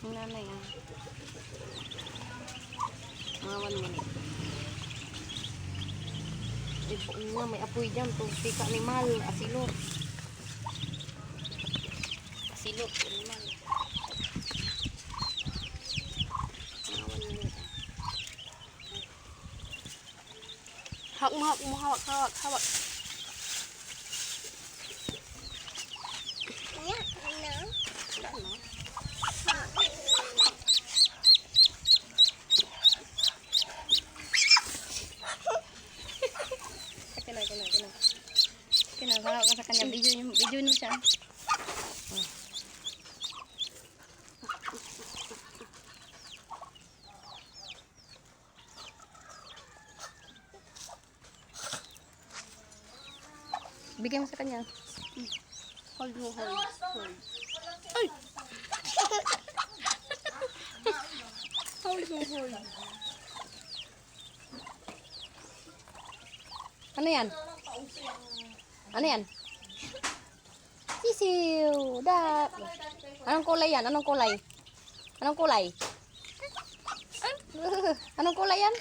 Ang nanay ah. Ngawan mo. Ipo nga, may apoy dyan. Tugti ka animal. Asilot. Asilot. Animal. Ngawan mo. Hawak mo, hawak. Yeah, no. Wala no? Kinahawak ka sa kanya. Video nyo siya. Bigyan mo sa kanya. Hold mo, hold. Ay! Hold mo, hold. Ano yan? Ano yan? Sisiw! Dak! Anong kulay yan? Anong kulay? Anong kulay? Anong kulay yan?